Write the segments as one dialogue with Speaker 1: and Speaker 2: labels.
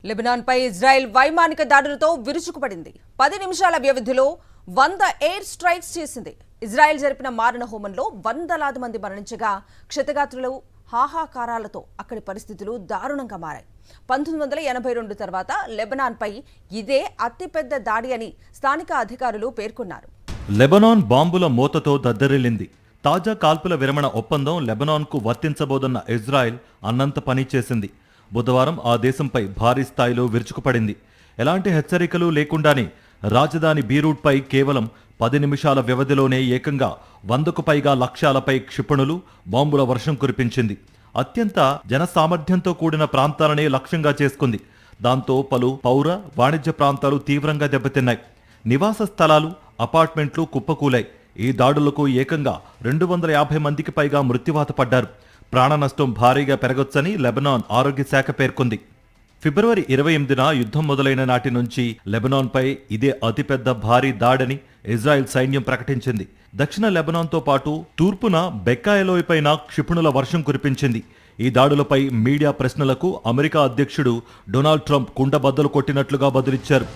Speaker 1: లెబనాన్పై Israel వైమానిక దాడులతో విరుచుకుపడింది. 10 నిమిషాల వ్యవధిలో 100 ఎయిర్ స్ట్రైక్స్ చేసింది. ఇజ్రాయెల్ జరిపిన మారణ హోమంలో వందలాది మంది మరణించగా క్షతగాత్రులు హాహాకారాలతో అక్కడి పరిస్థితులు దారుణంగా మారాయి. 1982 తర్వాత లెబనాన్పై ఇదే అతిపెద్ద దాడి అని స్థానిక అధికారులు పేర్కొన్నారు.
Speaker 2: లెబనాన్ బాంబుల మోతతో దద్దరిల్లింది. తాజా కాల్పుల విరమణ ఒప్పందం లెబనాన్కు వర్తించబోదన్న ఇజ్రాయెల్ అన్నంత పని చేసింది. బుధవారం ఆ దేశంపై భారీ స్థాయిలో విరుచుకుపడింది. ఎలాంటి హెచ్చరికలు లేకుండానే రాజధాని బీరూట్పై కేవలం 10 నిమిషాల వ్యవధిలోనే ఏకంగా 100కు పైగా లక్ష్యాలపై క్షిపణులు, బాంబుల వర్షం కురిపించింది. అత్యంత జనసామర్థ్యంతో కూడిన ప్రాంతాలనే లక్ష్యంగా చేసుకుంది. దాంతో పలు పౌర, వాణిజ్య ప్రాంతాలు తీవ్రంగా దెబ్బతిన్నాయి. నివాస స్థలాలు, అపార్ట్మెంట్లు కుప్పకూలాయి. ఈ దాడులకు ఏకంగా 250 మందికి పైగా మృత్యువాత పడ్డారు. ప్రాణ నష్టం భారీగా పెరగొచ్చని లెబనాన్ ఆరోగ్య శాఖ పేర్కొంది. ఫిబ్రవరి 28న యుద్ధం మొదలైన నాటి నుంచి లెబనాన్పై ఇదే అతిపెద్ద భారీ దాడని ఇజ్రాయెల్ సైన్యం ప్రకటించింది. దక్షిణ లెబనాన్తో పాటు తూర్పున బెక్కాయలోయపైన క్షిపణుల వర్షం కురిపించింది. ఈ దాడులపై మీడియా ప్రశ్నలకు అమెరికా అధ్యక్షుడు డొనాల్డ్ ట్రంప్ కుండబద్దలు కొట్టినట్లుగా బదులిచ్చారు.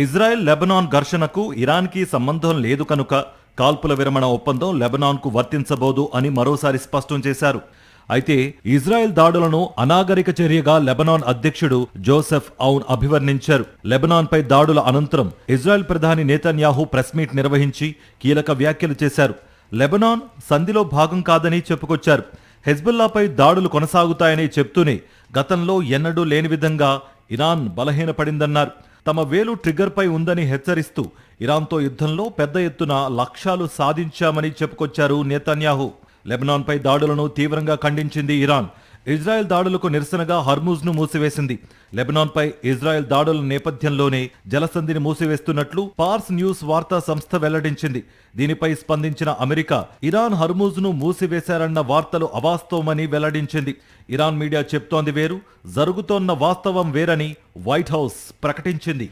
Speaker 2: ఇజ్రాయెల్ లెబనాన్ ఘర్షణకు ఇరాన్కి సంబంధం లేదు కనుక కాల్పుల విరమణ ఒప్పందం లెబనాన్కు వర్తించబోదు అని మరోసారి స్పష్టం చేశారు. అయితే ఇజ్రాయెల్ దాడులను అనాగరిక చర్యగా లెబనాన్ అధ్యక్షుడు జోసెఫ్ ఔన్ అభివర్ణించారు. లెబనాన్పై దాడుల అనంతరం ఇజ్రాయెల్ ప్రధాని నెతన్యాహు ప్రెస్ మీట్ నిర్వహించి కీలక వ్యాఖ్యలు చేశారు. లెబనాన్ సంధిలో భాగం కాదని చెప్పుకొచ్చారు. హెజ్బుల్లాపై దాడులు కొనసాగుతాయని చెప్తూనే గతంలో ఎన్నడూ లేని విధంగా ఇరాన్ బలహీనపడిందన్నారు. తమ వేలు ట్రిగ్గర్పై ఉందని హెచ్చరిస్తూ ఇరాన్తో యుద్ధంలో పెద్ద ఎత్తున లక్ష్యాలు సాధించామని చెప్పుకొచ్చారు నెతన్యాహు. లెబనాన్పై దాడులను తీవ్రంగా ఖండించింది ఇరాన్. ఇజ్రాయెల్ దాడులకు నిరసనగా హర్ముజ్ను మూసివేసింది. లెబనాన్పై ఇజ్రాయెల్ దాడుల నేపథ్యంలోనే జలసంధిని మూసివేస్తున్నట్లు పార్స్ న్యూస్ వార్తా సంస్థ వెల్లడించింది. దీనిపై స్పందించిన అమెరికా ఇరాన్ హర్ముజ్ను మూసివేశారన్న వార్తలు అవాస్తవమని వెల్లడించింది. ఇరాన్ మీడియా చెప్తోంది వేరు, జరుగుతోన్న వాస్తవం వేరని వైట్ హౌస్ ప్రకటించింది.